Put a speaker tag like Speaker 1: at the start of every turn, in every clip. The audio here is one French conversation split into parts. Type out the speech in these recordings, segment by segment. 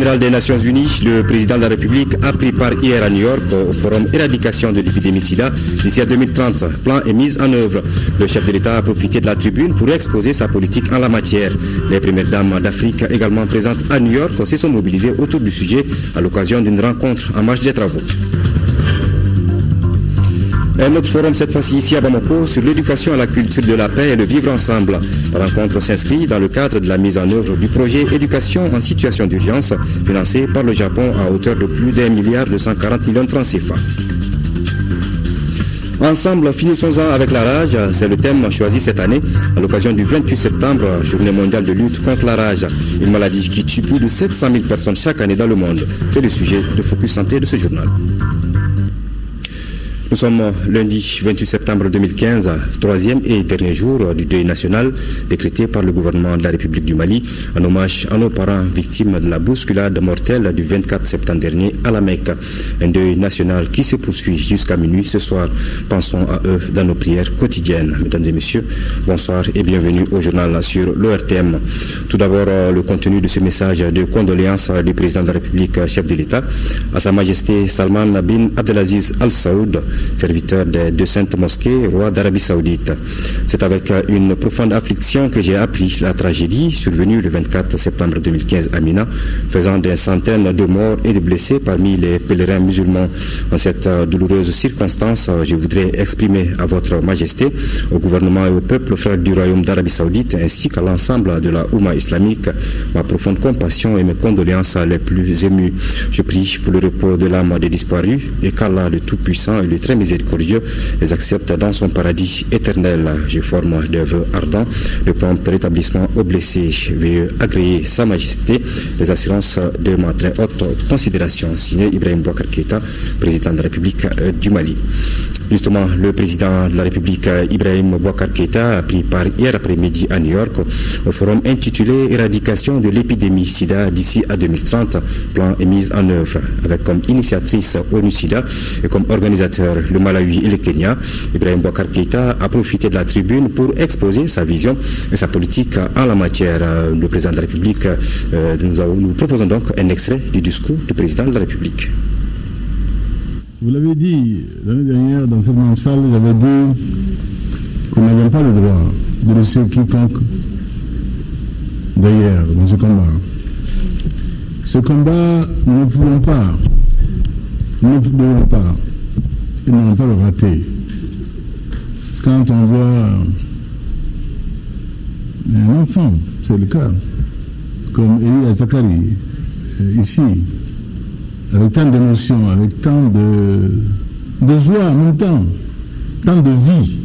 Speaker 1: général des Nations Unies, le président de la République a pris part hier à New York au forum éradication de l'épidémie SIDA d'ici à 2030. Plan est mis en œuvre. Le chef de l'État a profité de la tribune pour exposer sa politique en la matière. Les premières dames d'Afrique également présentes à New York se sont mobilisées autour du sujet à l'occasion d'une rencontre en marge des travaux. Un autre forum, cette fois-ci ici à Bamako, sur l'éducation à la culture de la paix et le vivre ensemble. La rencontre s'inscrit dans le cadre de la mise en œuvre du projet Éducation en situation d'urgence, financé par le Japon à hauteur de plus d'1 milliard 240 millions de francs CFA. Ensemble, finissons-en avec la rage. C'est le thème choisi cette année à l'occasion du 28 septembre, journée mondiale de lutte contre la rage, une maladie qui tue plus de 700 000 personnes chaque année dans le monde. C'est le sujet de Focus Santé de ce journal. Nous sommes lundi 28 septembre 2015, troisième et dernier jour du deuil national décrété par le gouvernement de la République du Mali en hommage à nos parents victimes de la bousculade mortelle du 24 septembre dernier à la Mecque. Un deuil national qui se poursuit jusqu'à minuit ce soir. Pensons à eux dans nos prières quotidiennes. Mesdames et messieurs, bonsoir et bienvenue au journal sur l'ORTM. Tout d'abord, le contenu de ce message de condoléances du président de la République, chef de l'État, à Sa Majesté Salman bin Abdelaziz Al Saoud, serviteur des deux saintes mosquées, roi d'Arabie Saoudite. C'est avec une profonde affliction que j'ai appris la tragédie survenue le 24 septembre 2015 à Mina, faisant des centaines de morts et de blessés parmi les pèlerins musulmans. En cette douloureuse circonstance, je voudrais exprimer à votre majesté, au gouvernement et au peuple frère du royaume d'Arabie Saoudite, ainsi qu'à l'ensemble de la Oumma islamique, ma profonde compassion et mes condoléances les plus émues. Je prie pour le repos de l'âme des disparus et qu'Allah le Tout-Puissant et le Très Miséricordieux les accepte dans son paradis éternel. Je forme des vœux ardents, le prompt rétablissement aux blessés. Veuillez agréer Sa Majesté les assurances de ma très haute considération. Signé Ibrahim Boubacar Keïta, président de la République du Mali. Justement, le président de la République, Ibrahim Boubacar Keïta, a pris part hier après-midi à New York au forum intitulé Éradication de l'épidémie SIDA d'ici à 2030. Plan est mis en œuvre avec comme initiatrice ONU-SIDA et comme organisateur le Malawi et le Kenya. Ibrahim Boubacar Keïta a profité de la tribune pour exposer sa vision et sa politique en la matière. Le président de la République, nous proposons donc un extrait du discours du président de la République.
Speaker 2: Vous l'avez dit l'année dernière dans cette même salle, j'avais dit qu'on n'avait pas le droit de laisser quiconque derrière dans ce combat. Ce combat, nous ne pouvons pas, et nous n'allons pas le rater. Quand on voit un enfant, c'est le cas, comme Eli Azakari, ici, avec tant d'émotions, avec tant de joie en même temps, tant de vie,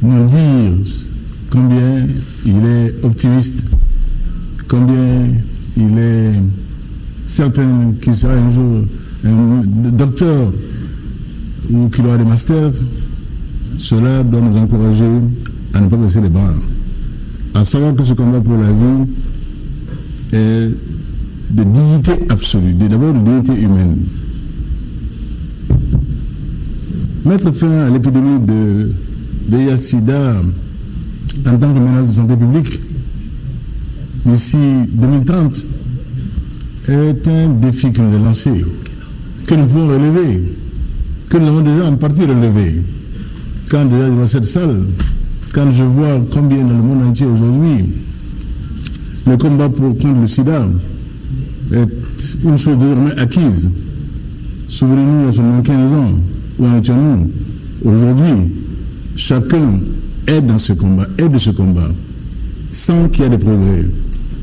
Speaker 2: nous dire combien il est optimiste, combien il est certain qu'il sera un jour un docteur ou qu'il aura des masters. Cela doit nous encourager à ne pas baisser les bras, à savoir que ce combat pour la vie est de dignité absolue, d'abord de dignité humaine. Mettre fin à l'épidémie de VIH-Sida en tant que menace de santé publique d'ici 2030 est un défi que nous avons lancé, que nous pouvons relever, que nous avons déjà en partie relevé. Quand déjà je vois cette salle, quand je vois combien dans le monde entier aujourd'hui le combat contre le sida est une chose désormais acquise. Souvenez-nous, à seulement 15 ans, où en étions-nous? Aujourd'hui, chacun est dans ce combat, sans qu'il y ait des progrès,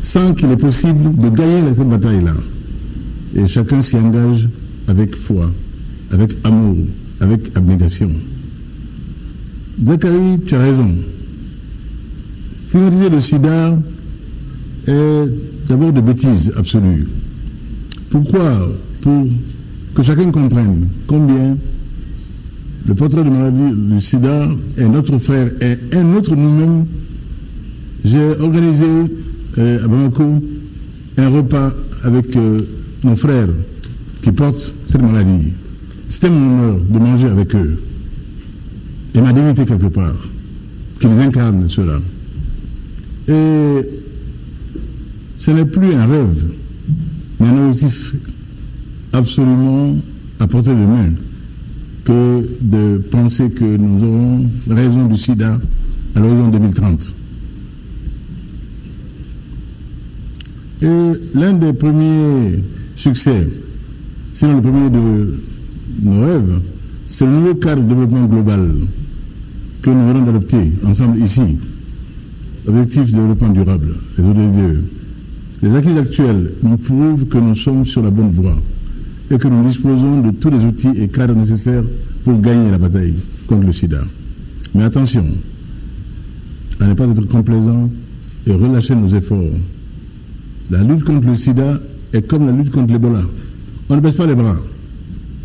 Speaker 2: sans qu'il est possible de gagner cette bataille-là. Et chacun s'y engage avec foi, avec amour, avec abnégation. Zachary, tu as raison. Stigmatiser le sida est d'abord de bêtises absolues. Pourquoi? Pour que chacun comprenne combien le porteur de maladie du sida est notre frère et un autre nous-mêmes. J'ai organisé à Bamako un repas avec nos frères qui portent cette maladie. C'était mon honneur de manger avec eux. Et ma dignité quelque part, qu'ils incarnent cela. Et ce n'est plus un rêve. mais un objectif absolument à portée de main que de penser que nous aurons raison du sida à l'horizon 2030. Et l'un des premiers succès, sinon le premier de nos rêves, c'est le nouveau cadre de développement global que nous venons d'adopter ensemble ici. Objectif de développement durable, les ODD. Les acquis actuels nous prouvent que nous sommes sur la bonne voie et que nous disposons de tous les outils et cadres nécessaires pour gagner la bataille contre le sida. Mais attention, à ne pas être complaisant et relâcher nos efforts. La lutte contre le sida est comme la lutte contre l'Ebola. On ne baisse pas les bras.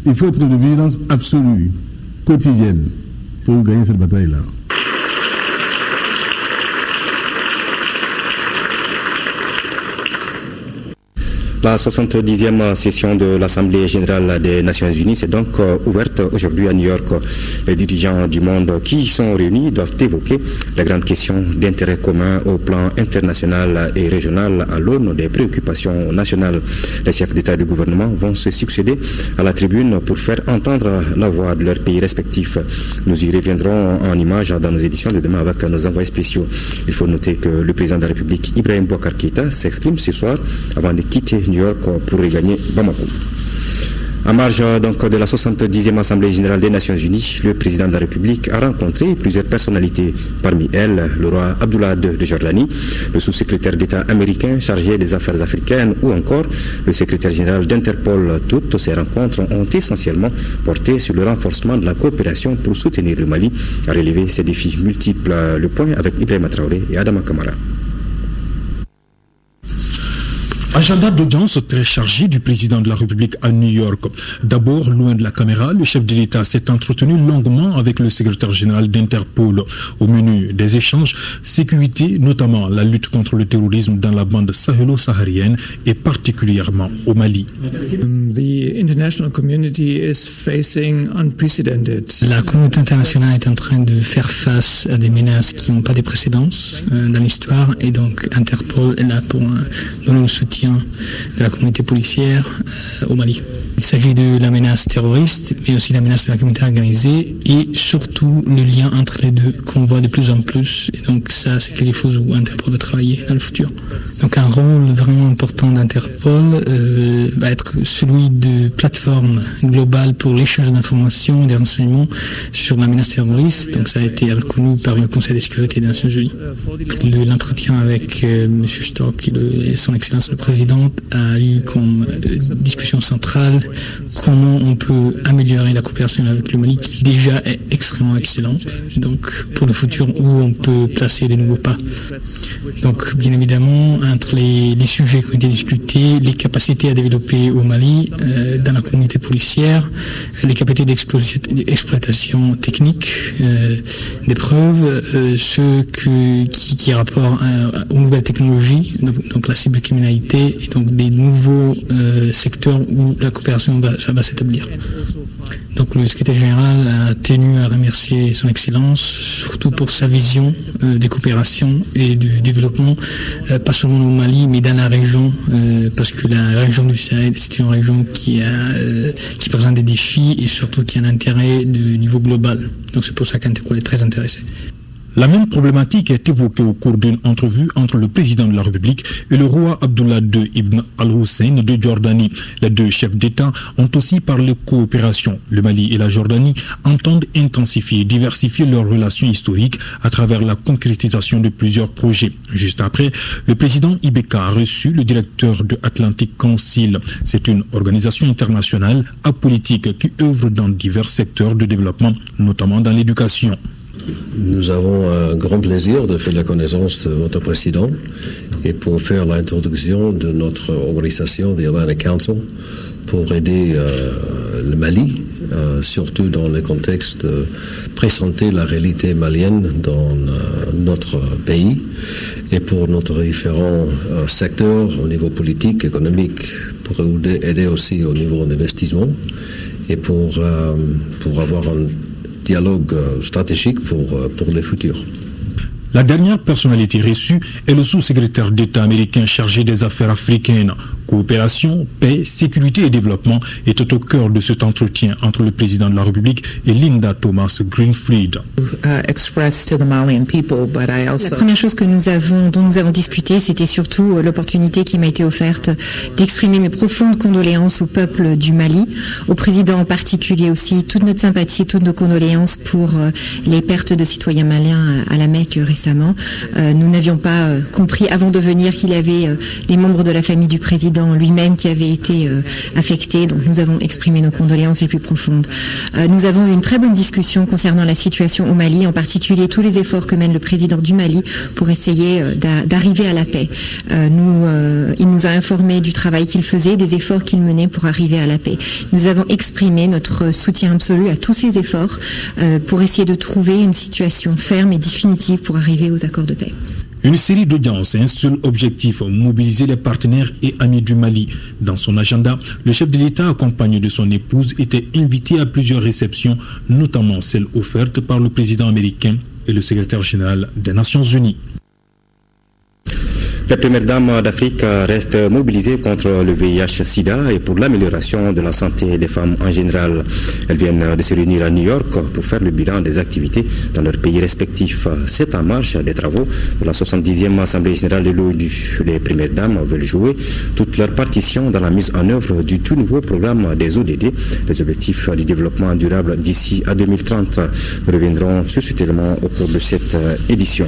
Speaker 2: Il faut être de vigilance absolue, quotidienne, pour gagner cette bataille-là.
Speaker 1: La 70e session de l'Assemblée générale des Nations Unies est donc ouverte aujourd'hui à New York. Les dirigeants du monde qui y sont réunis doivent évoquer les grandes questions d'intérêt commun au plan international et régional à l'aune des préoccupations nationales. Les chefs d'État et de gouvernement vont se succéder à la tribune pour faire entendre la voix de leurs pays respectifs. Nous y reviendrons en images dans nos éditions de demain avec nos envoyés spéciaux. Il faut noter que le président de la République, Ibrahim Boubacar Keïta, s'exprime ce soir avant de quitter New York pour regagner Bamako. En marge donc de la 70e Assemblée générale des Nations Unies, le président de la République a rencontré plusieurs personnalités. Parmi elles, le roi Abdullah II de Jordanie, le sous-secrétaire d'État américain chargé des affaires africaines ou encore le secrétaire général d'Interpol. Toutes ces rencontres ont essentiellement porté sur le renforcement de la coopération pour soutenir le Mali à relever ses défis multiples. Le point avec Ibrahima Traoré et Adama Kamara.
Speaker 3: Agenda d'audience très chargé du président de la République à New York. D'abord, loin de la caméra, le chef de l'État s'est entretenu longuement avec le secrétaire général d'Interpol. Au menu des échanges, sécurité, notamment la lutte contre le terrorisme dans la bande sahélo-saharienne et particulièrement au Mali.
Speaker 4: La communauté internationale est en train de faire face à des menaces qui n'ont pas de précédents dans l'histoire et donc Interpol est là pour donner le soutien de la communauté policière au Mali. Il s'agit de la menace terroriste, mais aussi la menace de la communauté organisée et surtout le lien entre les deux qu'on voit de plus en plus. Et donc ça, c'est quelque chose où Interpol va travailler dans le futur. Donc un rôle vraiment important d'Interpol va être celui de plateforme globale pour l'échange d'informations et des renseignements sur la menace terroriste. Donc ça a été reconnu par le Conseil de sécurité des Nations Unies. L'entretien avec M. Stock et son Excellence le Président a eu comme discussion centrale comment on peut améliorer la coopération avec le Mali qui déjà est extrêmement excellente, donc pour le futur où on peut placer de nouveaux pas. Donc bien évidemment entre les sujets qui ont été discutés, les capacités à développer au Mali dans la communauté policière, les capacités d'exploitation technique des preuves, ceux qui a rapport aux nouvelles technologies, donc la cybercriminalité et donc des nouveaux secteurs où la coopération va s'établir. Donc le secrétaire général a tenu à remercier son Excellence, surtout pour sa vision des coopérations et du développement, pas seulement au Mali, mais dans la région, parce que la région du Sahel, c'est une région qui présente des défis et surtout qui a un intérêt de niveau global. Donc c'est pour ça qu'Interpol est très intéressé.
Speaker 3: La même problématique est évoquée au cours d'une entrevue entre le président de la République et le roi Abdullah II Ibn al-Hussein de Jordanie. Les deux chefs d'État ont aussi parlé coopération. Le Mali et la Jordanie entendent intensifier et diversifier leurs relations historiques à travers la concrétisation de plusieurs projets. Juste après, le président Ibeka a reçu le directeur de Atlantic Council. C'est une organisation internationale apolitique qui œuvre dans divers secteurs de développement, notamment dans l'éducation.
Speaker 5: Nous avons un grand plaisir de faire la connaissance de votre président et pour faire l'introduction de notre organisation, the Atlantic Council, pour aider le Mali, surtout dans le contexte de présenter la réalité malienne dans notre pays et pour notre différents secteurs au niveau politique, économique, pour aider aussi au niveau d'investissement et pour avoir un dialogue stratégique pour le futur.
Speaker 3: La dernière personnalité reçue est le sous-secrétaire d'État américain chargé des affaires africaines. Coopération, paix, sécurité et développement était au cœur de cet entretien entre le président de la République et Linda Thomas-Greenfield.
Speaker 6: La première chose dont nous avons discuté, c'était surtout l'opportunité qui m'a été offerte d'exprimer mes profondes condoléances au peuple du Mali, au président en particulier aussi, toute notre sympathie, toutes nos condoléances pour les pertes de citoyens maliens à la Mecque récemment. Nous n'avions pas compris avant de venir qu'il y avait des membres de la famille du président lui-même qui avaient été affectés, donc nous avons exprimé nos condoléances les plus profondes. Nous avons eu une très bonne discussion concernant la situation au Mali, en particulier tous les efforts que mène le président du Mali pour essayer d'arriver à la paix. Il nous a informé du travail qu'il faisait, des efforts qu'il menait pour arriver à la paix. Nous avons exprimé notre soutien absolu à tous ces efforts pour essayer de trouver une situation ferme et définitive pour arriver aux accords de paix.
Speaker 3: Une série d'audiences et un seul objectif, mobiliser les partenaires et amis du Mali. Dans son agenda, le chef de l'État, accompagné de son épouse, était invité à plusieurs réceptions, notamment celle offerte par le président américain et le secrétaire général des Nations Unies.
Speaker 1: La première dame d'Afrique reste mobilisée contre le VIH-Sida et pour l'amélioration de la santé des femmes en général. Elles viennent de se réunir à New York pour faire le bilan des activités dans leurs pays respectifs. C'est en marche des travaux de la 70e Assemblée générale de l'ONU. Les premières dames veulent jouer toute leur partition dans la mise en œuvre du tout nouveau programme des ODD, les objectifs du développement durable d'ici à 2030. Nous reviendrons sur ce élément au cours de cette édition.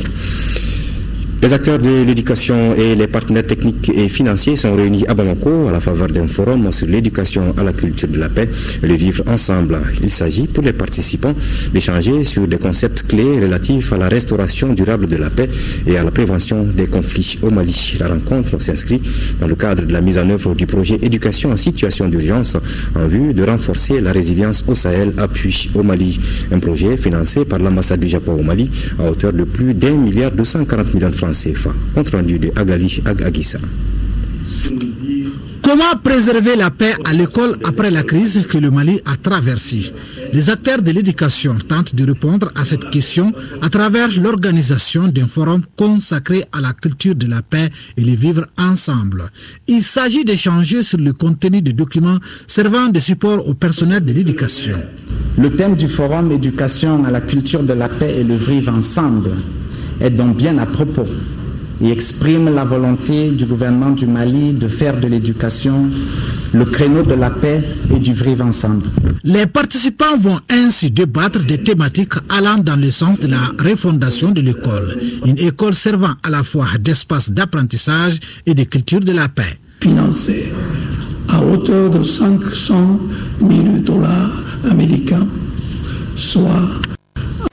Speaker 1: Les acteurs de l'éducation et les partenaires techniques et financiers sont réunis à Bamako à la faveur d'un forum sur l'éducation à la culture de la paix et le vivre ensemble. Il s'agit pour les participants d'échanger sur des concepts clés relatifs à la restauration durable de la paix et à la prévention des conflits au Mali. La rencontre s'inscrit dans le cadre de la mise en œuvre du projet éducation en situation d'urgence en vue de renforcer la résilience au Sahel, appui au Mali. Un projet financé par l'ambassade du Japon au Mali à hauteur de plus d'1,240 milliard de francs CFA. Compte rendu de Agali Agagissa.
Speaker 7: Comment préserver la paix à l'école après la crise que le Mali a traversée? Les acteurs de l'éducation tentent de répondre à cette question à travers l'organisation d'un forum consacré à la culture de la paix et le vivre ensemble. Il s'agit d'échanger sur le contenu des documents servant de support au personnel de l'éducation.
Speaker 8: Le thème du forum éducation à la culture de la paix et le vivre ensemble est donc bien à propos et exprime la volonté du gouvernement du Mali de faire de l'éducation le créneau de la paix et du vivre ensemble.
Speaker 7: Les participants vont ainsi débattre des thématiques allant dans le sens de la refondation de l'école, une école servant à la fois d'espace d'apprentissage et de culture de la paix.
Speaker 9: Financé à hauteur de 500 000 dollars américains, soit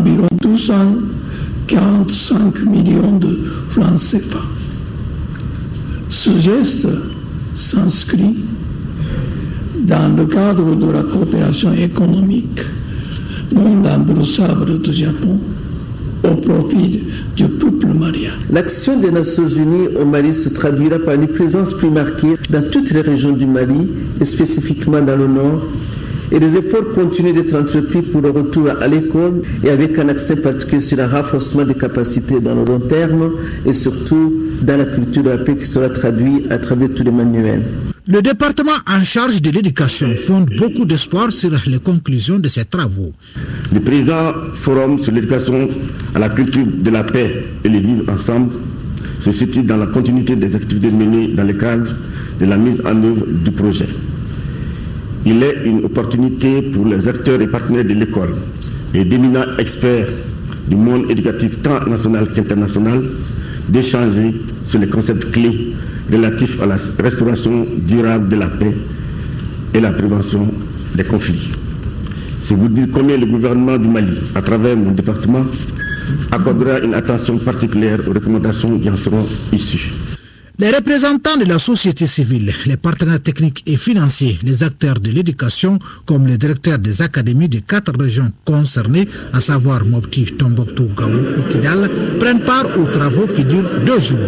Speaker 9: environ 245 millions de francs CFA. Ce geste s'inscrit dans le cadre de la coopération économique non remboursable du Japon au profit du peuple malien.
Speaker 10: L'action des Nations Unies au Mali se traduira par une présence plus marquée dans toutes les régions du Mali, et spécifiquement dans le nord, et des efforts continuent d'être entrepris pour le retour à l'école et avec un accent particulier sur le renforcement des capacités dans le long terme et surtout dans la culture de la paix qui sera traduite à travers tous les manuels.
Speaker 7: Le département en charge de l'éducation fonde beaucoup d'espoir sur les conclusions de ces travaux.
Speaker 11: Le présent forum sur l'éducation à la culture de la paix et le vivre ensemble se situe dans la continuité des activités menées dans le cadre de la mise en œuvre du projet. Il est une opportunité pour les acteurs et partenaires de l'école et d'éminents experts du monde éducatif tant national qu'international d'échanger sur les concepts clés relatifs à la restauration durable de la paix et la prévention des conflits. C'est vous dire combien le gouvernement du Mali, à travers mon département, accordera une attention particulière aux recommandations qui en seront issues.
Speaker 7: Les représentants de la société civile, les partenaires techniques et financiers, les acteurs de l'éducation, comme les directeurs des académies des 4 régions concernées, à savoir Mopti, Tombouctou, Gao et Kidal, prennent part aux travaux qui durent 2 jours.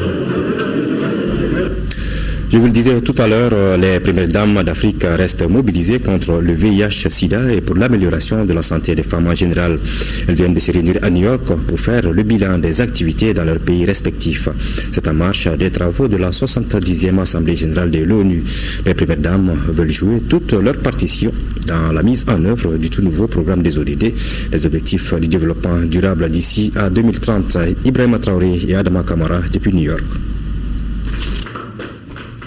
Speaker 1: Je vous le disais tout à l'heure, les premières dames d'Afrique restent mobilisées contre le VIH-Sida et pour l'amélioration de la santé des femmes en général. Elles viennent de se réunir à New York pour faire le bilan des activités dans leurs pays respectifs. C'est en marche des travaux de la 70e Assemblée générale de l'ONU. Les premières dames veulent jouer toute leur partition dans la mise en œuvre du tout nouveau programme des ODD, les objectifs du développement durable d'ici à 2030. Ibrahima Traoré et Adama Kamara depuis New York.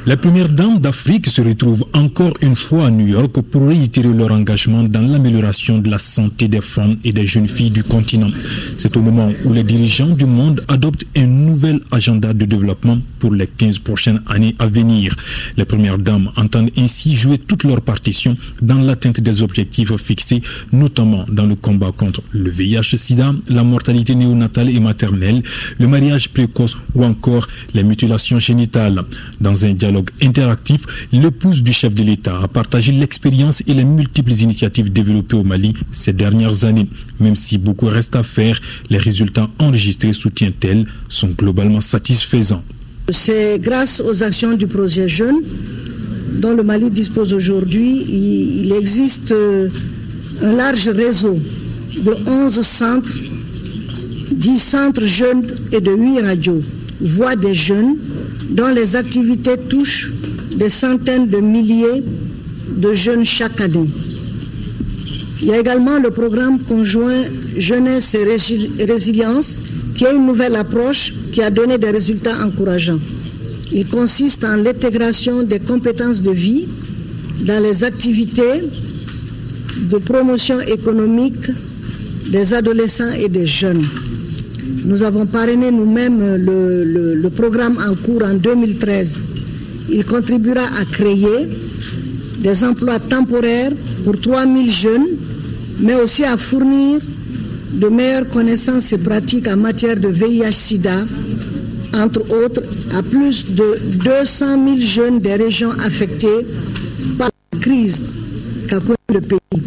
Speaker 3: Les premières dames d'Afrique se retrouvent encore une fois à New York pour réitérer leur engagement dans l'amélioration de la santé des femmes et des jeunes filles du continent. C'est au moment où les dirigeants du monde adoptent un nouvel agenda de développement pour les 15 prochaines années à venir. Les premières dames entendent ainsi jouer toute leur partition dans l'atteinte des objectifs fixés, notamment dans le combat contre le VIH-Sida, la mortalité néonatale et maternelle, le mariage précoce ou encore les mutilations génitales. Dans un dialogue interactif, l'épouse du chef de l'État a partagé l'expérience et les multiples initiatives développées au Mali ces dernières années. Même si beaucoup reste à faire, les résultats enregistrés, soutient-elle, sont globalement satisfaisants.
Speaker 12: C'est grâce aux actions du projet Jeunes dont le Mali dispose aujourd'hui. Il existe un large réseau de 11 centres, 10 centres jeunes et de 8 radios, Voix des jeunes, dont les activités touchent des centaines de milliers de jeunes chaque année. Il y a également le programme conjoint Jeunesse et Résilience, qui est une nouvelle approche qui a donné des résultats encourageants. Il consiste en l'intégration des compétences de vie dans les activités de promotion économique des adolescents et des jeunes. Nous avons parrainé nous-mêmes le programme en cours en 2013. Il contribuera à créer des emplois temporaires pour 3000 jeunes, mais aussi à fournir de meilleures connaissances et pratiques en matière de VIH-Sida, entre autres, à plus de 200 000 jeunes des régions affectées par la crise qu'a connue le pays.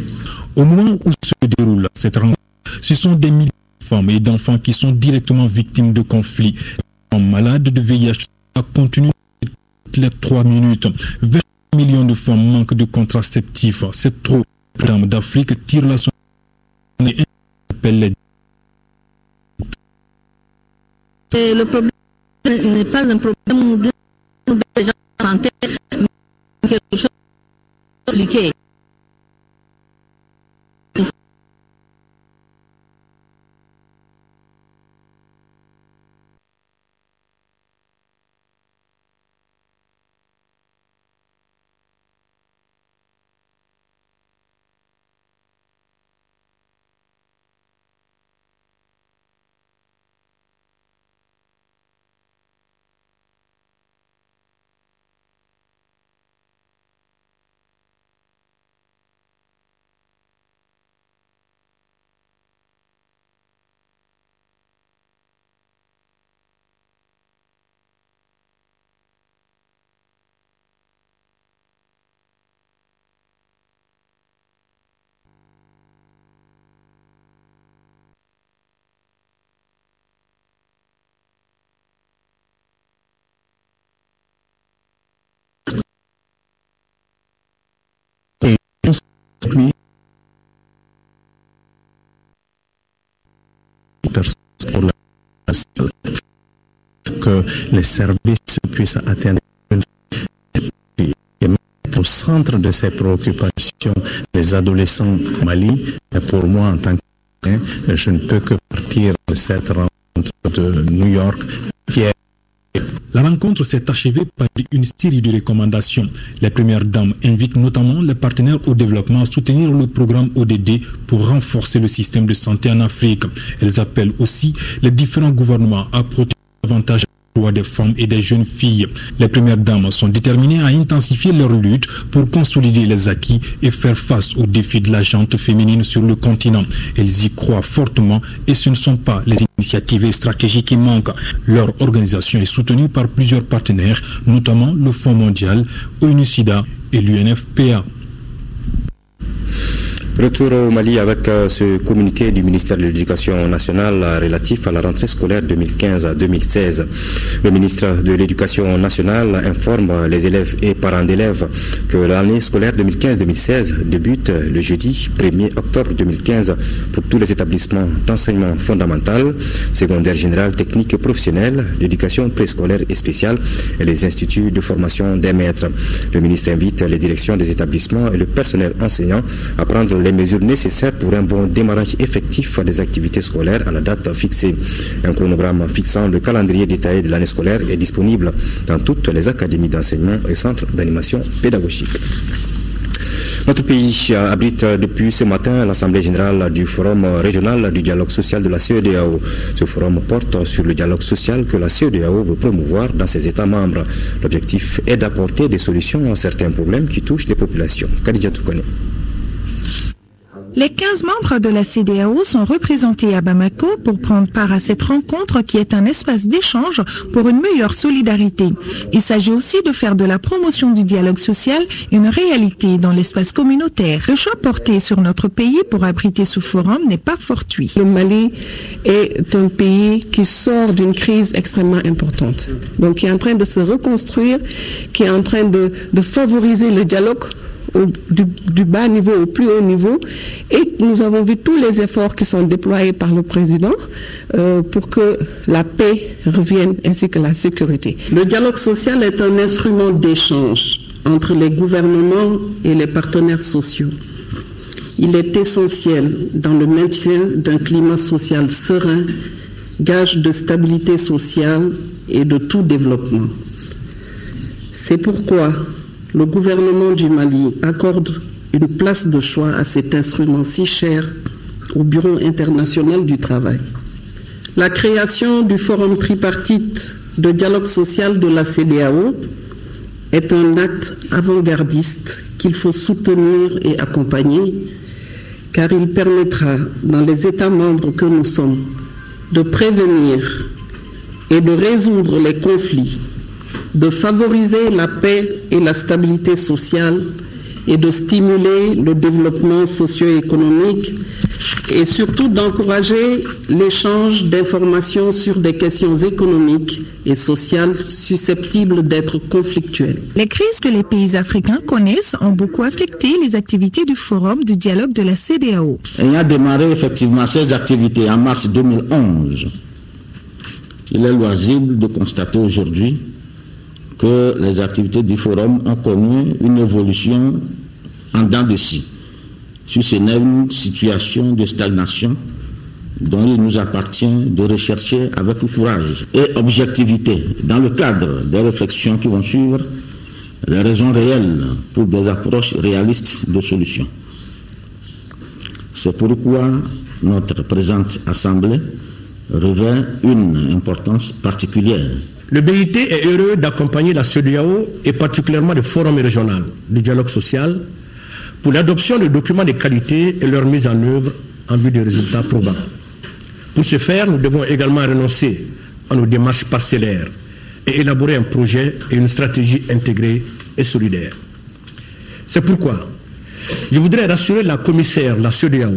Speaker 3: Au moment où se déroule cette rencontre, ce sont des milliers de femmes et d'enfants qui sont directement victimes de conflits. Les femmes malades de VIH continuent toutes les 3 minutes. 20 millions de femmes manquent de contraceptifs. C'est trop. Les dames d'Afrique tirent la sonnette et appellent les...
Speaker 13: Le problème n'est pas un problème de gens de santé, mais quelque chose de compliqué.
Speaker 14: Que les services puissent atteindre et mettre au centre de ces préoccupations les adolescents au Mali. Et pour moi, en tant que je ne peux que partir de cette rencontre de New York fière.
Speaker 3: La rencontre s'est achevée par une série de recommandations. Les premières dames invitent notamment les partenaires au développement à soutenir le programme ODD pour renforcer le système de santé en Afrique. Elles appellent aussi les différents gouvernements à protéger davantage les droits des femmes et des jeunes filles. Les premières dames sont déterminées à intensifier leur lutte pour consolider les acquis et faire face aux défis de la gente féminine sur le continent. Elles y croient fortement et ce ne sont pas les initiatives et stratégies qui manquent. Leur organisation est soutenue par plusieurs partenaires, notamment le Fonds mondial, ONU-SIDA et l'UNFPA.
Speaker 1: Retour au Mali avec ce communiqué du ministère de l'Éducation nationale relatif à la rentrée scolaire 2015-2016. Le ministre de l'Éducation nationale informe les élèves et parents d'élèves que l'année scolaire 2015-2016 débute le jeudi 1er octobre 2015 pour tous les établissements d'enseignement fondamental, secondaire général, technique et professionnel, d'éducation préscolaire et spéciale et les instituts de formation des maîtres. Le ministre invite les directions des établissements et le personnel enseignant à prendre les mesures nécessaires pour un bon démarrage effectif des activités scolaires à la date fixée. Un chronogramme fixant le calendrier détaillé de l'année scolaire est disponible dans toutes les académies d'enseignement et centres d'animation pédagogique. Notre pays abrite depuis ce matin l'Assemblée générale du Forum régional du dialogue social de la CEDEAO. Ce forum porte sur le dialogue social que la CEDEAO veut promouvoir dans ses États membres. L'objectif est d'apporter des solutions à certains problèmes qui touchent les populations. Khadija Toukone.
Speaker 15: Les 15 membres de la CEDEAO sont représentés à Bamako pour prendre part à cette rencontre qui est un espace d'échange pour une meilleure solidarité. Il s'agit aussi de faire de la promotion du dialogue social une réalité dans l'espace communautaire. Le choix porté sur notre pays pour abriter ce forum n'est pas fortuit.
Speaker 16: Le Mali est un pays qui sort d'une crise extrêmement importante, donc qui est en train de se reconstruire, qui est en train de favoriser le dialogue du bas niveau au plus haut niveau, et nous avons vu tous les efforts qui sont déployés par le président pour que la paix revienne ainsi que la sécurité. Le dialogue social est un instrument d'échange entre les gouvernements et les partenaires sociaux. Il est essentiel dans le maintien d'un climat social serein, gage de stabilité sociale et de tout développement. C'est pourquoi le gouvernement du Mali accorde une place de choix à cet instrument si cher au Bureau international du travail. La création du Forum tripartite de dialogue social de la CEDEAO est un acte avant-gardiste qu'il faut soutenir et accompagner, car il permettra, dans les États membres que nous sommes, de prévenir et de résoudre les conflits, de favoriser la paix et la stabilité sociale et de stimuler le développement socio-économique et surtout d'encourager l'échange d'informations sur des questions économiques et sociales susceptibles d'être conflictuelles.
Speaker 15: Les crises que les pays africains connaissent ont beaucoup affecté les activités du Forum du dialogue de la CEDEAO.
Speaker 17: Il a démarré effectivement ces activités en mars 2011. Il est loisible de constater aujourd'hui que les activités du Forum ont connu une évolution en dents de scie. Sur ces mêmes situations de stagnation dont il nous appartient de rechercher avec courage et objectivité, dans le cadre des réflexions qui vont suivre, les raisons réelles pour des approches réalistes de solutions. C'est pourquoi notre présente Assemblée revêt une importance particulière.
Speaker 18: Le BIT est heureux d'accompagner la CEDEAO et particulièrement le Forum régional du dialogue social pour l'adoption de documents de qualité et leur mise en œuvre en vue de résultats probants. Pour ce faire, nous devons également renoncer à nos démarches parcellaires et élaborer un projet et une stratégie intégrée et solidaire. C'est pourquoi je voudrais rassurer la commissaire de la CEDEAO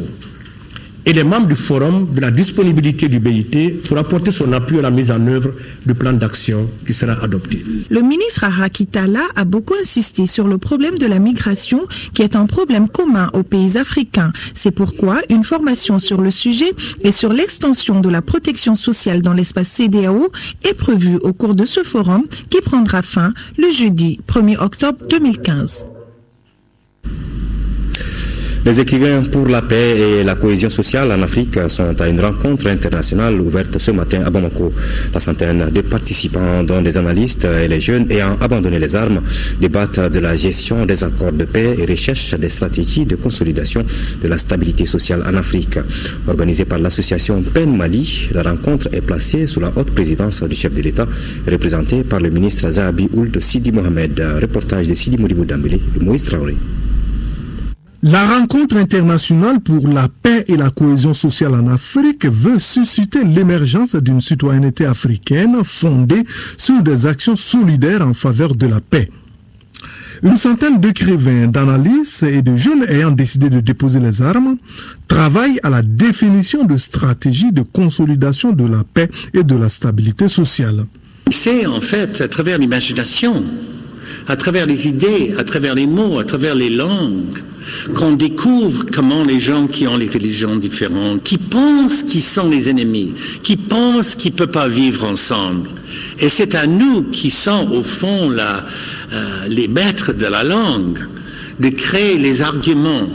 Speaker 18: et les membres du Forum de la disponibilité du BIT pour apporter son appui à la mise en œuvre du plan d'action qui sera adopté.
Speaker 15: Le ministre Araki Talla a beaucoup insisté sur le problème de la migration qui est un problème commun aux pays africains. C'est pourquoi une formation sur le sujet et sur l'extension de la protection sociale dans l'espace CEDEAO est prévue au cours de ce forum qui prendra fin le jeudi 1er octobre 2015.
Speaker 1: Les écrivains pour la paix et la cohésion sociale en Afrique sont à une rencontre internationale ouverte ce matin à Bamako. La centaine de participants, dont des analystes et les jeunes ayant abandonné les armes, débattent de la gestion des accords de paix et recherchent des stratégies de consolidation de la stabilité sociale en Afrique. Organisée par l'association PEN Mali, la rencontre est placée sous la haute présidence du chef de l'État, représentée par le ministre Zahabi Ould Sidi Mohamed. Reportage de Sidi Mouribou Dambélé et Moïse Traoré.
Speaker 19: La rencontre internationale pour la paix et la cohésion sociale en Afrique veut susciter l'émergence d'une citoyenneté africaine fondée sur des actions solidaires en faveur de la paix. Une centaine d'écrivains, d'analystes et de jeunes ayant décidé de déposer les armes travaillent à la définition de stratégies de consolidation de la paix et de la stabilité sociale.
Speaker 20: C'est en fait à travers l'imagination, à travers les idées, à travers les mots, à travers les langues, qu'on découvre comment les gens qui ont les religions différentes, qui pensent qu'ils sont les ennemis, qui pensent qu'ils ne peuvent pas vivre ensemble. Et c'est à nous qui sommes au fond les maîtres de la langue, de créer les arguments,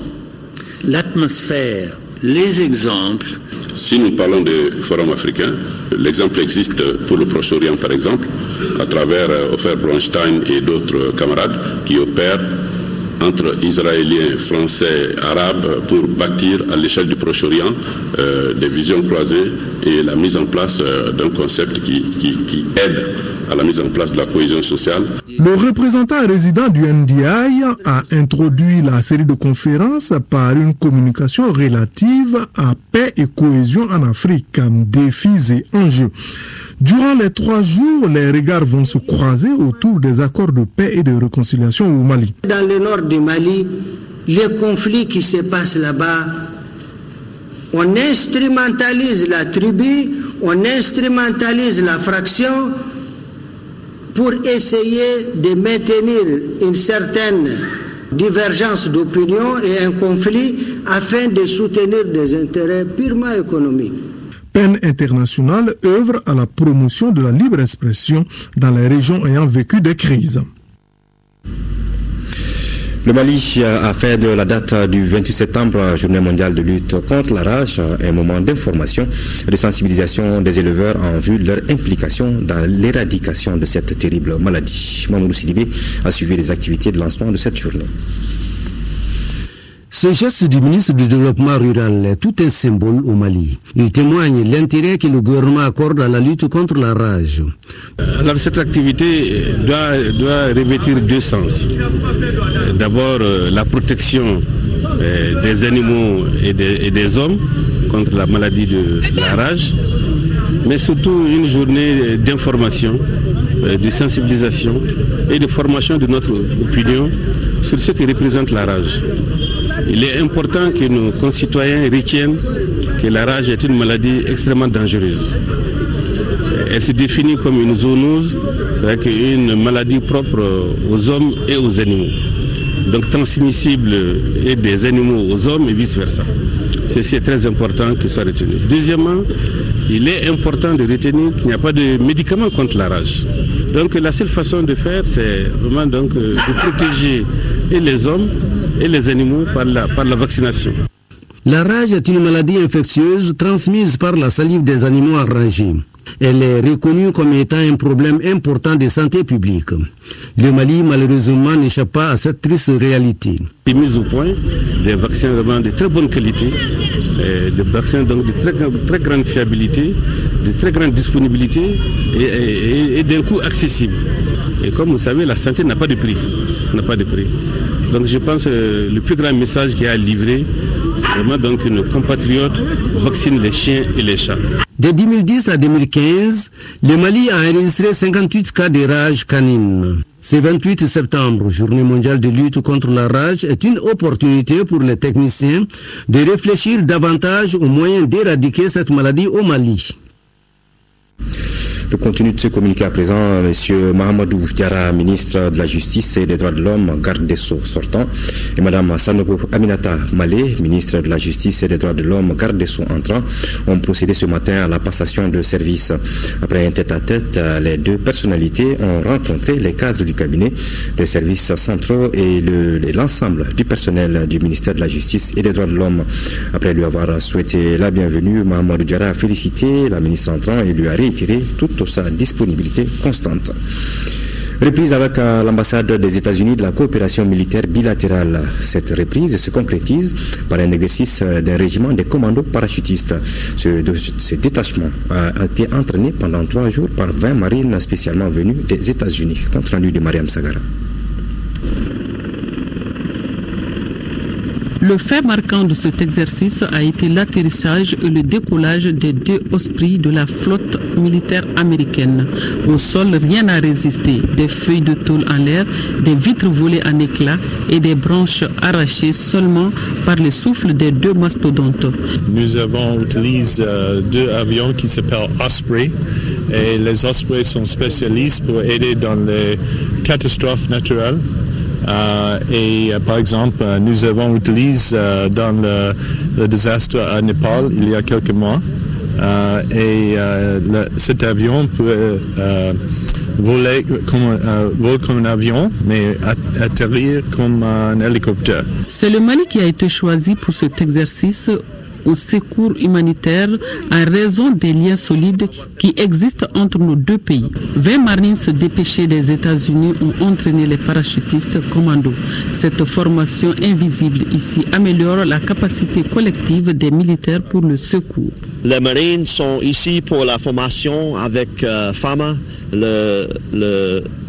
Speaker 20: l'atmosphère, les exemples.
Speaker 21: Si nous parlons des forums africains, l'exemple existe pour le Proche-Orient par exemple, à travers Ofer Bronstein et d'autres camarades qui opèrent entre Israéliens, Français, Arabes pour bâtir à l'échelle du Proche-Orient des visions croisées et la mise en place d'un concept qui aide à la mise en place de la cohésion sociale.
Speaker 19: Le représentant résident du NDI a introduit la série de conférences par une communication relative à paix et cohésion en Afrique, défis et enjeux. Durant les 3 jours, les regards vont se croiser autour des accords de paix et de réconciliation au Mali.
Speaker 22: Dans le nord du Mali, les conflits qui se passent là-bas, on instrumentalise la tribu, on instrumentalise la fraction pour essayer de maintenir une certaine divergence d'opinion et un conflit afin de soutenir des intérêts purement économiques.
Speaker 19: PEN International œuvre à la promotion de la libre expression dans les régions ayant vécu des crises.
Speaker 1: Le Mali a fait de la date du 28 septembre, journée mondiale de lutte contre la rage, un moment d'information et de sensibilisation des éleveurs en vue de leur implication dans l'éradication de cette terrible maladie. Mamoudou Sidibé a suivi les activités de lancement de cette journée.
Speaker 23: Ce geste du ministre du Développement rural est tout un symbole au Mali. Il témoigne l'intérêt que le gouvernement accorde à la lutte contre la rage.
Speaker 24: Alors cette activité doit revêtir 2 sens. D'abord la protection des animaux et des hommes contre la maladie de la rage, mais surtout une journée d'information, de sensibilisation et de formation de notre opinion sur ce que représente la rage. Il est important que nos concitoyens retiennent que la rage est une maladie extrêmement dangereuse. Elle se définit comme une zoonose, c'est-à-dire une maladie propre aux hommes et aux animaux. Donc transmissible et des animaux aux hommes et vice-versa. Ceci est très important que soit retenu. Deuxièmement, il est important de retenir qu'il n'y a pas de médicaments contre la rage. Donc la seule façon de faire, c'est vraiment donc, de protéger et les hommes et les animaux par la vaccination.
Speaker 23: La rage est une maladie infectieuse transmise par la salive des animaux enragés. Elle est reconnue comme étant un problème important de santé publique. Le Mali, malheureusement, n'échappe pas à cette triste réalité.
Speaker 24: Il est mis au point des vaccins vraiment de très bonne qualité, des vaccins donc de très grande fiabilité, de très grande disponibilité et d'un coût accessible. Et comme vous savez, la santé n'a pas de prix. Donc je pense que le plus grand message qu'il y a à livrer, c'est vraiment donc que nos compatriotes vaccinent les chiens et les chats.
Speaker 23: De 2010 à 2015, le Mali a enregistré 58 cas de rage canine. Ce 28 septembre, journée mondiale de lutte contre la rage, est une opportunité pour les techniciens de réfléchir davantage aux moyens d'éradiquer cette maladie au Mali.
Speaker 1: Le contenu de ce communiqué à présent, M. Mahamadou Diarra, ministre de la Justice et des Droits de l'Homme, garde des Sceaux sortant, et Mme Sanogo Aminata Malé, ministre de la Justice et des Droits de l'Homme, garde des Sceaux entrant, ont procédé ce matin à la passation de service. Après un tête-à-tête, les 2 personnalités ont rencontré les cadres du cabinet, des services centraux et l'ensemble du personnel du ministère de la Justice et des Droits de l'Homme. Après lui avoir souhaité la bienvenue, Mahamadou Diarra a félicité la ministre entrant et lui a réitéré toute sa disponibilité constante. Reprise avec l'ambassade des États-Unis de la coopération militaire bilatérale. Cette reprise se concrétise par un exercice d'un régiment des commandos parachutistes. Ce détachement a été entraîné pendant 3 jours par 20 marines spécialement venus des États-Unis. Compte rendu de Mariam Sagara.
Speaker 2: Le fait marquant de cet exercice a été l'atterrissage et le décollage des 2 Osprey de la flotte militaire américaine. Au sol, rien n'a résisté. Des feuilles de tôle en l'air, des vitres volées en éclats et des branches arrachées seulement par le souffle des 2 mastodontes.
Speaker 4: Nous avons utilisé 2 avions qui s'appellent Osprey. Et les Osprey sont spécialistes pour aider dans les catastrophes naturelles. Par exemple, nous avons utilisé dans le désastre à Népal il y a quelques mois. Cet avion peut voler comme un avion, mais atterrir comme un hélicoptère.
Speaker 2: C'est le Mali qui a été choisi pour cet exercice au secours humanitaire en raison des liens solides qui existent entre nos 2 pays. 20 marines dépêchés des États-Unis ont entraîné les parachutistes commando. Cette formation invisible ici améliore la capacité collective des militaires pour le secours.
Speaker 5: Les marines sont ici pour la formation avec FAMA.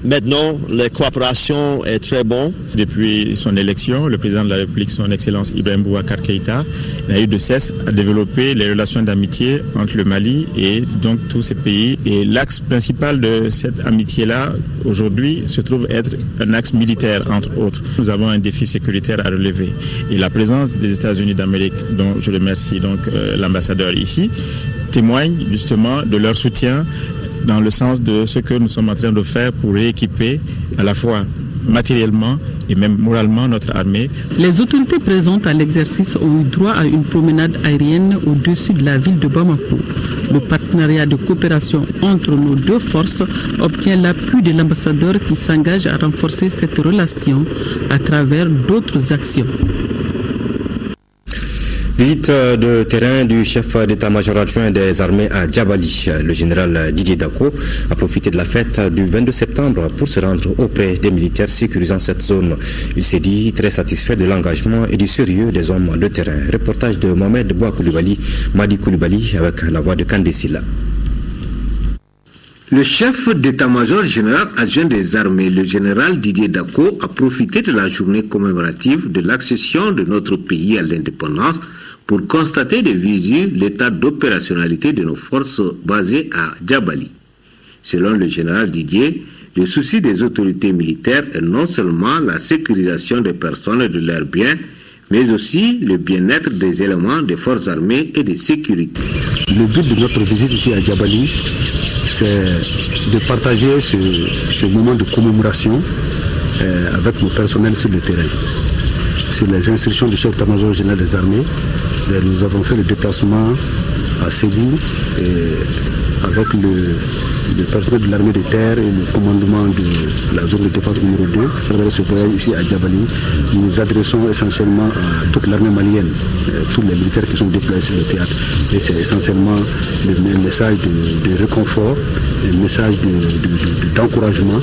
Speaker 5: Maintenant, la coopération est très bonne.
Speaker 6: Depuis son élection, le président de la République, son Excellence Ibrahim Boubacar Keïta, n'a eu de cesse à développer les relations d'amitié entre le Mali et donc tous ces pays. Et l'axe principal de cette amitié-là, aujourd'hui, se trouve être un axe militaire, entre autres. Nous avons un défi sécuritaire à relever. Et la présence des États-Unis d'Amérique, dont je remercie donc l'ambassadeur ici, témoigne justement de leur soutien dans le sens de ce que nous sommes en train de faire pour rééquiper à la fois matériellement et même moralement notre armée.
Speaker 2: Les autorités présentes à l'exercice ont eu droit à une promenade aérienne au-dessus de la ville de Bamako. Le partenariat de coopération entre nos 2 forces obtient l'appui de l'ambassadeur qui s'engage à renforcer cette relation à travers d'autres actions.
Speaker 1: Visite de terrain du chef d'état-major adjoint des armées à Djabali. Le général Didier Dako a profité de la fête du 22 septembre pour se rendre auprès des militaires sécurisant cette zone. Il s'est dit très satisfait de l'engagement et du sérieux des hommes de terrain. Reportage de Mohamed Bouakoulibaly, Madi Koulibaly avec la voix de Kandesila.
Speaker 25: Le chef d'état-major général adjoint des armées, le général Didier Dako, a profité de la journée commémorative de l'accession de notre pays à l'indépendance pour constater de visu l'état d'opérationnalité de nos forces basées à Djabali. Selon le général Didier, le souci des autorités militaires est non seulement la sécurisation des personnes et de leurs biens, mais aussi le bien-être des éléments des forces armées et de sécurité.
Speaker 26: Le but de notre visite ici à Djabali, c'est de partager ce moment de commémoration avec nos personnels sur le terrain. Sur les instructions du chef d'état-major général des armées, nous avons fait le déplacement à Ségou avec le personnel de l'armée de terre et le commandement de la zone de défense numéro 2. À travers ce voyage ici à Djabali, nous nous adressons essentiellement à toute l'armée malienne, tous les militaires qui sont déplacés sur le théâtre. Et c'est essentiellement le message de réconfort, un message d'encouragement,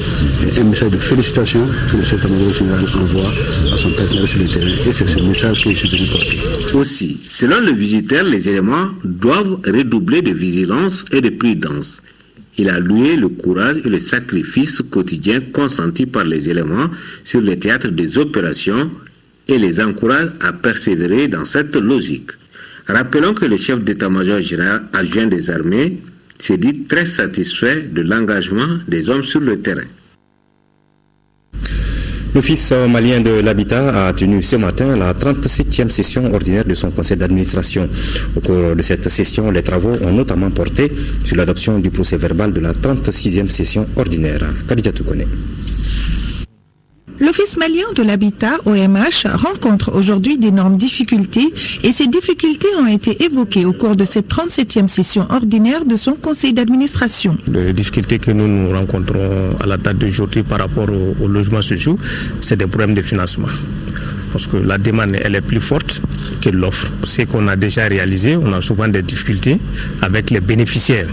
Speaker 26: et un message de félicitations que le chef d'état-major général envoie à son partenaire sur le terrain. Et c'est ce message que je suis venu porter.
Speaker 25: Aussi, selon le visiteur, les éléments doivent redoubler de vigilance et de prudence. Il a loué le courage et le sacrifice quotidien consentis par les éléments sur le théâtre des opérations et les encourage à persévérer dans cette logique. Rappelons que le chef d'état-major général adjoint des armées s'est dit très satisfait de l'engagement des hommes sur le terrain.
Speaker 1: L'Office malien de l'habitat a tenu ce matin la 37e session ordinaire de son conseil d'administration. Au cours de cette session, les travaux ont notamment porté sur l'adoption du procès verbal de la 36e session ordinaire. Khadija Toukone.
Speaker 15: L'Office malien de l'habitat, OMH, rencontre aujourd'hui d'énormes difficultés et ces difficultés ont été évoquées au cours de cette 37e session ordinaire de son conseil d'administration.
Speaker 18: Les difficultés que nous rencontrons à la date d'aujourd'hui par rapport aux logements sociaux, c'est des problèmes de financement. Parce que la demande elle est plus forte que l'offre. Ce qu'on a déjà réalisé, on a souvent des difficultés avec les bénéficiaires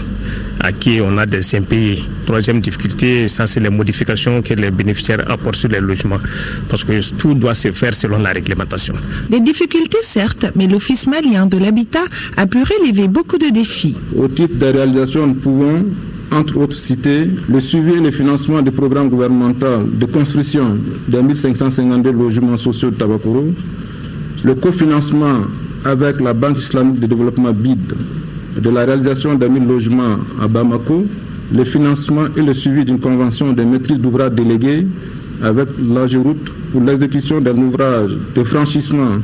Speaker 18: à qui on a des impayés. Troisième difficulté, ça c'est les modifications que les bénéficiaires apportent sur les logements. Parce que tout doit se faire selon la réglementation.
Speaker 15: Des difficultés certes, mais l'Office malien de l'habitat a pu relever beaucoup de défis.
Speaker 27: Au titre des réalisations, nous pouvons entre autres citer le suivi et le financement des programmes gouvernementaux de construction de 1552 logements sociaux de Tabakoro, le cofinancement avec la Banque islamique de développement BID de la réalisation de 1000 logements à Bamako, le financement et le suivi d'une convention de maîtrise d'ouvrage déléguée avec l'AGEROUTE pour l'exécution d'un ouvrage de franchissement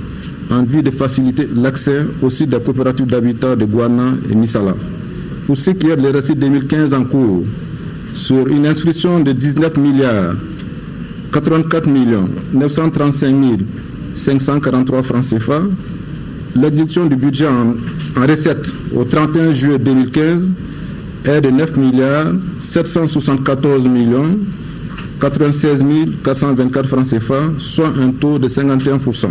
Speaker 27: en vue de faciliter l'accès au site des coopératives d'habitat de Gouana et Misala. Pour ce qui est de l'exercice 2015 en cours, sur une inscription de 19 milliards 84 935 543 francs CFA, l'exécution du budget en recettes au 31 juillet 2015 est de 9 milliards 774 96 424 francs CFA, soit un taux de 51%.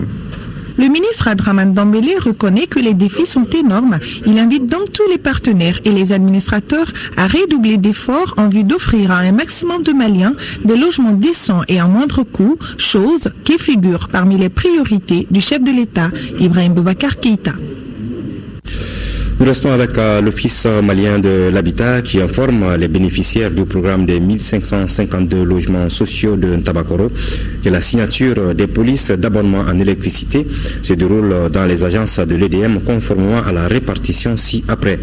Speaker 15: Le ministre Abdrahmane Dembélé reconnaît que les défis sont énormes. Il invite donc tous les partenaires et les administrateurs à redoubler d'efforts en vue d'offrir à un maximum de Maliens des logements décents et à moindre coût, chose qui figure parmi les priorités du chef de l'État, Ibrahim Boubacar Keïta.
Speaker 1: Nous restons avec l'Office malien de l'habitat qui informe les bénéficiaires du programme des 1552 logements sociaux de Ntabakoro que la signature des polices d'abonnement en électricité se déroule dans les agences de l'EDM conformément à la répartition ci-après.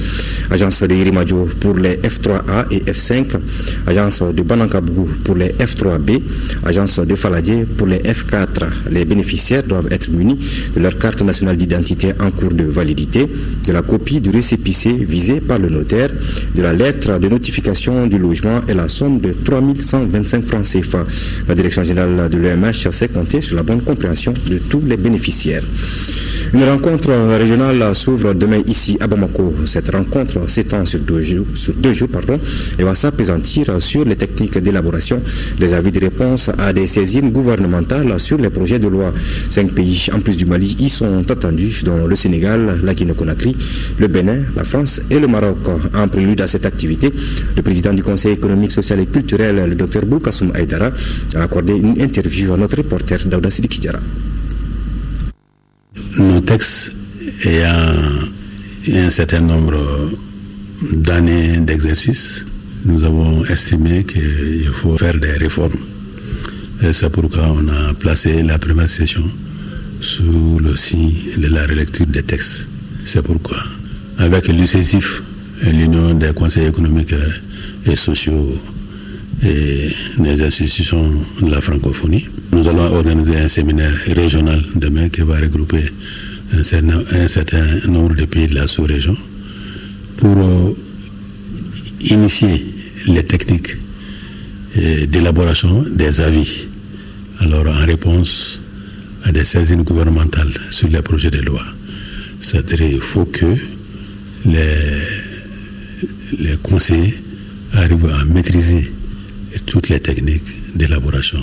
Speaker 1: Agence de Irimadjo pour les F3A et F5, agence de Banankabou pour les F3B, agence de Faladier pour les F4. Les bénéficiaires doivent être munis de leur carte nationale d'identité en cours de validité, de la copie du récépissé visé par le notaire, de la lettre de notification du logement et la somme de 3125 francs CFA. La direction générale de l'EMH s'est comptée sur la bonne compréhension de tous les bénéficiaires. Une rencontre régionale s'ouvre demain ici à Bamako. Cette rencontre s'étend sur deux jours et va s'appesantir sur les techniques d'élaboration, les avis de réponse à des saisines gouvernementales sur les projets de loi. 5 pays en plus du Mali y sont attendus, dont le Sénégal, la Guinée-Conakry, le Bénin, la France et le Maroc. En prélude à cette activité, le président du Conseil économique, social et culturel, le Dr Boukassoum Aïdara, a accordé une interview à notre reporter Daouda Sidiki Diarra.
Speaker 7: Nos textes ayant un certain nombre d'années d'exercice, nous avons estimé qu'il faut faire des réformes. Et c'est pourquoi on a placé la première session sous le signe de la relecture des textes. C'est pourquoi, avec l'UCSIF, l'Union des conseils économiques et sociaux et des institutions de la francophonie, nous allons organiser un séminaire régional demain qui va regrouper un certain nombre de pays de la sous-région pour initier les techniques d'élaboration des avis. Alors, en réponse à des saisines gouvernementales sur les projets de loi, c'est-à-dire qu'il faut que les conseillers arrivent à maîtriser toutes les techniques d'élaboration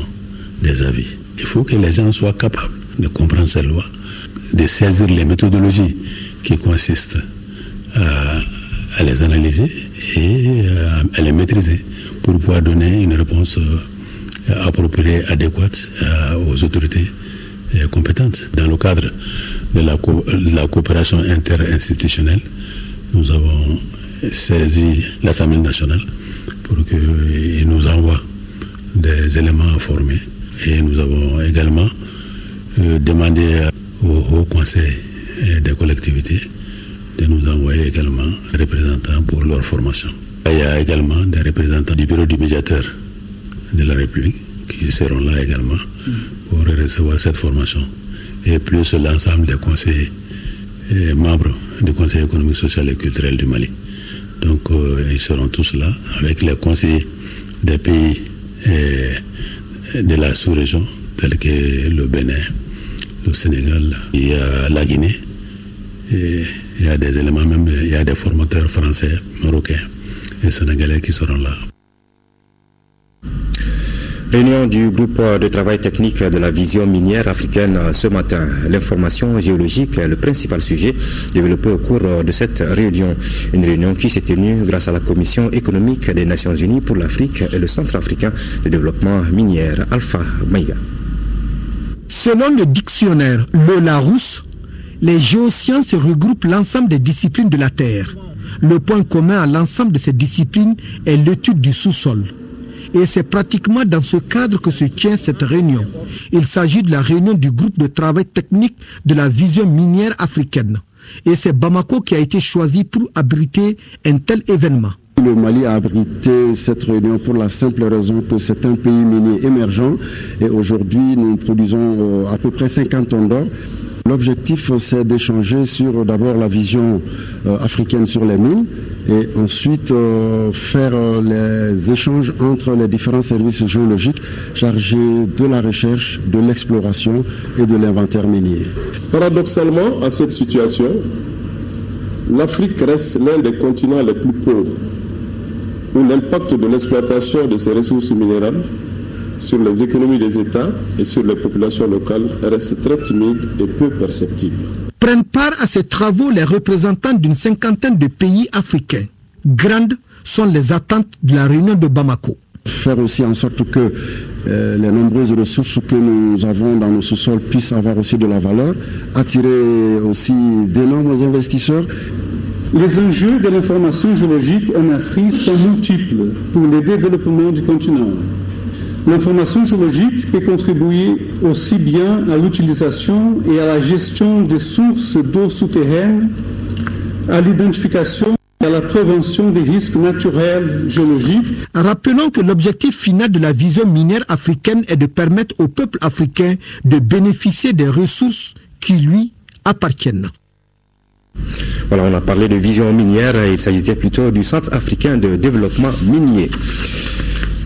Speaker 7: des avis. Il faut que les gens soient capables de comprendre ces lois, de saisir les méthodologies qui consistent à les analyser et à les maîtriser pour pouvoir donner une réponse appropriée, adéquate aux autorités compétentes. Dans le cadre de la coopération interinstitutionnelle, nous avons saisi l'Assemblée nationale pour qu'il nous envoie des éléments à former. Et nous avons également demandé au Haut Conseil des collectivités de nous envoyer également des représentants pour leur formation. Il y a également des représentants du bureau du médiateur de la République qui seront là également pour recevoir cette formation. Et plus l'ensemble des conseillers membres du Conseil économique, social et culturel du Mali. Donc ils seront tous là avec les conseillers des pays de la sous-région tels que le Bénin, le Sénégal, il y a la Guinée, et il y a des éléments même, il y a des formateurs français, marocains et sénégalais qui seront là.
Speaker 1: Réunion du groupe de travail technique de la vision minière africaine ce matin. L'information géologique est le principal sujet développé au cours de cette réunion. Une réunion qui s'est tenue grâce à la Commission économique des Nations Unies pour l'Afrique et le Centre africain de développement minière, Alpha Maïga.
Speaker 8: Selon le dictionnaire Le Larousse, les géosciences regroupent l'ensemble des disciplines de la Terre. Le point commun à l'ensemble de ces disciplines est l'étude du sous-sol. Et c'est pratiquement dans ce cadre que se tient cette réunion. Il s'agit de la réunion du groupe de travail technique de la vision minière africaine. Et c'est Bamako qui a été choisi pour abriter un tel événement.
Speaker 3: Le Mali a abrité cette réunion pour la simple raison que c'est un pays minier émergent et aujourd'hui nous produisons à peu près 50 tonnes d'or. L'objectif c'est d'échanger sur d'abord la vision africaine sur les mines et ensuite faire les échanges entre les différents services géologiques chargés de la recherche, de l'exploration et de l'inventaire minier.
Speaker 9: Paradoxalement, à cette situation, l'Afrique reste l'un des continents les plus pauvres, où l'impact de l'exploitation de ces ressources minérales sur les économies des États et sur les populations locales reste très timide et peu perceptible.
Speaker 8: Prennent part à ces travaux les représentants d'une cinquantaine de pays africains. Grandes sont les attentes de la réunion de Bamako.
Speaker 3: Faire aussi en sorte que les nombreuses ressources que nous avons dans nos sous-sols puissent avoir aussi de la valeur, attirer aussi d'énormes investisseurs.
Speaker 10: Les enjeux de l'information géologique en Afrique sont multiples pour le développement du continent. L'information géologique peut contribuer aussi bien à l'utilisation et à la gestion des sources d'eau souterraines, à l'identification et à la prévention des risques naturels géologiques.
Speaker 8: Rappelons que l'objectif final de la vision minière africaine est de permettre au peuple africain de bénéficier des ressources qui lui appartiennent.
Speaker 1: Voilà, on a parlé de vision minière, il s'agissait plutôt du Centre africain de développement minier.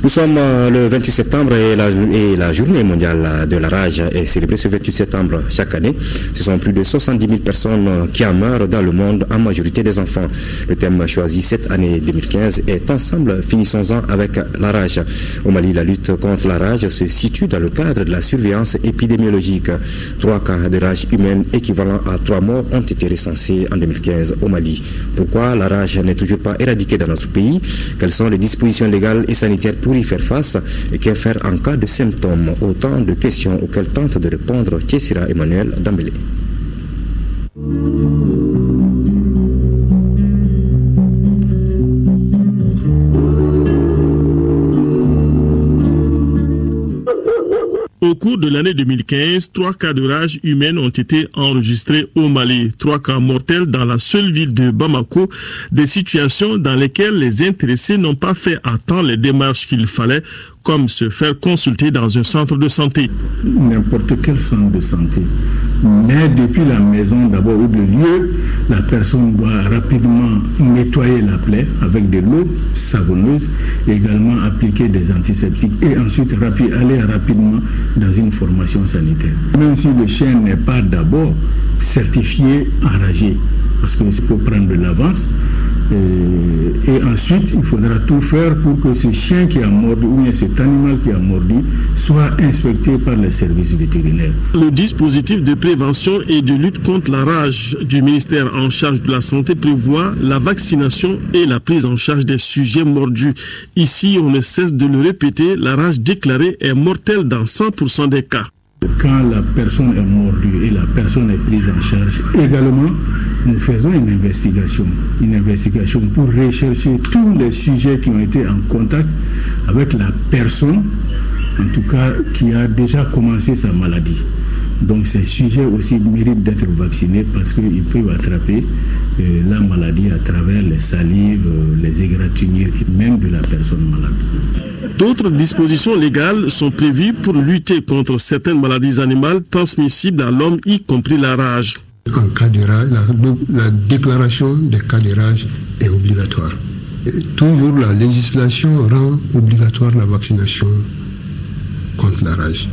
Speaker 1: Nous sommes le 28 septembre et la journée mondiale de la rage est célébrée ce 28 septembre chaque année. Ce sont plus de 70 000 personnes qui en meurent dans le monde, en majorité des enfants. Le thème choisi cette année 2015 est « Ensemble, finissons-en avec la rage ». Au Mali, la lutte contre la rage se situe dans le cadre de la surveillance épidémiologique. 3 cas de rage humaine équivalents à 3 morts ont été recensés en 2015 au Mali. Pourquoi la rage n'est toujours pas éradiquée dans notre pays? Quelles sont les dispositions légales et sanitaires pour y faire face et que faire en cas de symptômes? Autant de questions auxquelles tente de répondre Thiessira Emmanuel Dambélé.
Speaker 11: Au cours de l'année 2015, 3 cas de rage humaine ont été enregistrés au Mali. 3 cas mortels dans la seule ville de Bamako, des situations dans lesquelles les intéressés n'ont pas fait à temps les démarches qu'il fallait, comme se faire consulter dans un centre de santé.
Speaker 27: N'importe quel centre de santé. Mais depuis la maison d'abord ou le lieu, la personne doit rapidement nettoyer la plaie avec de l'eau savonneuse, également appliquer des antiseptiques et ensuite aller rapidement dans une formation sanitaire. Même si le chien n'est pas d'abord certifié enragé, parce qu'il faut prendre de l'avance. Et ensuite, il faudra tout faire pour que ce chien qui a mordu ou bien cet animal qui a mordu soit inspecté par les services vétérinaires.
Speaker 11: Le dispositif de prévention et de lutte contre la rage du ministère en charge de la santé prévoit la vaccination et la prise en charge des sujets mordus. Ici, on ne cesse de le répéter, la rage déclarée est mortelle dans 100% des cas.
Speaker 27: Quand la personne est mordue et la personne est prise en charge, également, nous faisons une investigation pour rechercher tous les sujets qui ont été en contact avec la personne, en tout cas, qui a déjà commencé sa maladie. Donc ces sujets aussi méritent d'être vaccinés parce qu'ils peuvent attraper la maladie à travers les salives, les égratignures et même de la personne malade.
Speaker 11: D'autres dispositions légales sont prévues pour lutter contre certaines maladies animales transmissibles à l'homme, y compris la rage.
Speaker 12: En cas de rage, la déclaration des cas de rage est obligatoire. Et toujours la législation rend obligatoire la vaccination contre la rage.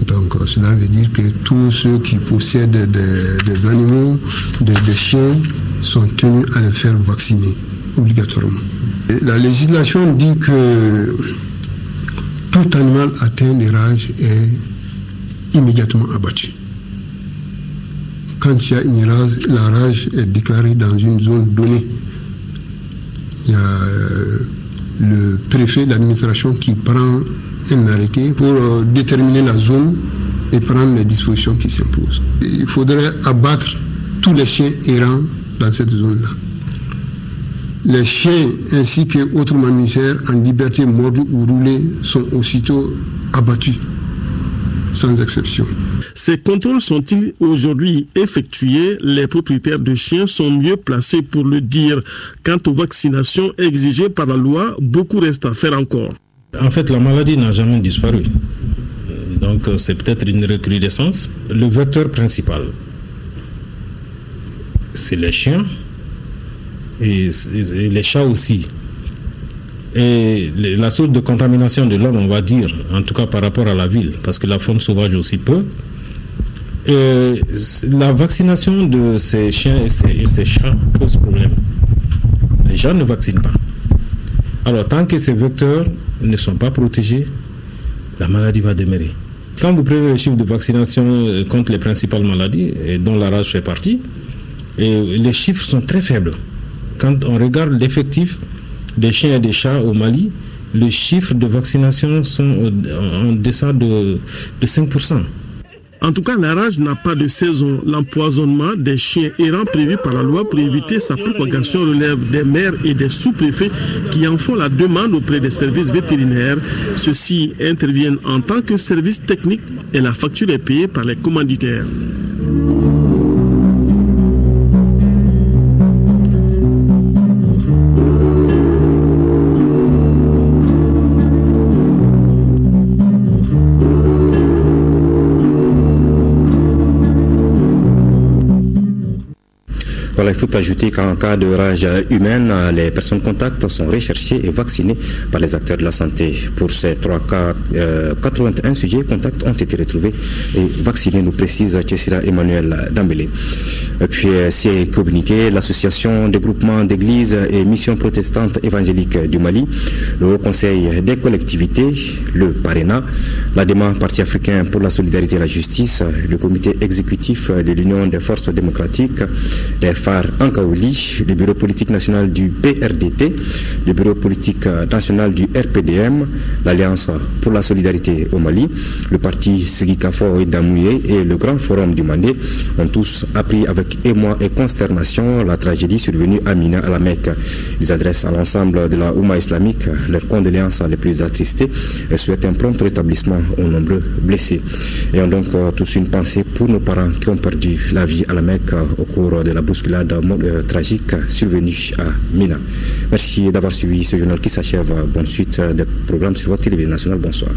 Speaker 12: Donc cela veut dire que tous ceux qui possèdent des animaux, des chiens, sont tenus à les faire vacciner obligatoirement. Et la législation dit que tout animal atteint de rage est immédiatement abattu. Quand il y a une rage, la rage est déclarée dans une zone donnée. Il y a le préfet de l'administration qui prend un arrêté pour déterminer la zone et prendre les dispositions qui s'imposent. Il faudrait abattre tous les chiens errants dans cette zone-là. Les chiens ainsi que autres mammifères en liberté mordus ou roulés sont aussitôt abattus, sans exception.
Speaker 11: Ces contrôles sont-ils aujourd'hui effectués? Les propriétaires de chiens sont mieux placés pour le dire. Quant aux vaccinations exigées par la loi, beaucoup reste à faire encore.
Speaker 13: En fait, la maladie n'a jamais disparu. Donc c'est peut-être une recrudescence. Le vecteur principal, c'est les chiens et les chats aussi. Et la source de contamination de l'homme, on va dire, en tout cas par rapport à la ville, parce que la faune sauvage aussi peu. Et la vaccination de ces chiens et ces chats pose problème. Les gens ne vaccinent pas. Alors tant que ces vecteurs ne sont pas protégés, la maladie va demeurer. Quand vous prenez les chiffres de vaccination contre les principales maladies, dont la rage fait partie, les chiffres sont très faibles. Quand on regarde l'effectif des chiens et des chats au Mali, les chiffres de vaccination sont en deçà de 5%.
Speaker 11: En tout cas, la rage n'a pas de saison. L'empoisonnement des chiens errants prévu par la loi pour éviter sa propagation relève des maires et des sous-préfets qui en font la demande auprès des services vétérinaires. Ceux-ci interviennent en tant que service technique et la facture est payée par les commanditaires.
Speaker 1: Voilà, il faut ajouter qu'en cas de rage humaine, les personnes contacts sont recherchées et vaccinées par les acteurs de la santé. Pour ces 3 cas, 81 sujets contacts ont été retrouvés et vaccinés, nous précise Tchessira Emmanuel Dambélé. Et puis, c'est communiqué l'association des groupements d'églises et missions protestantes évangéliques du Mali, le Haut Conseil des collectivités, le PARENA, l'ADEMA, Parti africain pour la solidarité et la justice, le comité exécutif de l'Union des forces démocratiques, les FAR en Kaouli, le bureau politique national du PRDT, le bureau politique national du RPDM, l'Alliance pour la solidarité au Mali, le parti Sigikafo et Damouye et le Grand Forum du Mandé ont tous appris avec émoi et consternation la tragédie survenue à Mina, à la Mecque. Ils adressent à l'ensemble de la Oumma islamique leurs condoléances les plus attristées et souhaitent un prompt rétablissement aux nombreux blessés. Et ont donc tous une pensée pour nos parents qui ont perdu la vie à la Mecque au cours de la bousculade tragique survenue à Mina. Merci d'avoir suivi ce journal qui s'achève. Bonne suite des programmes sur votre télévision nationale. Bonsoir.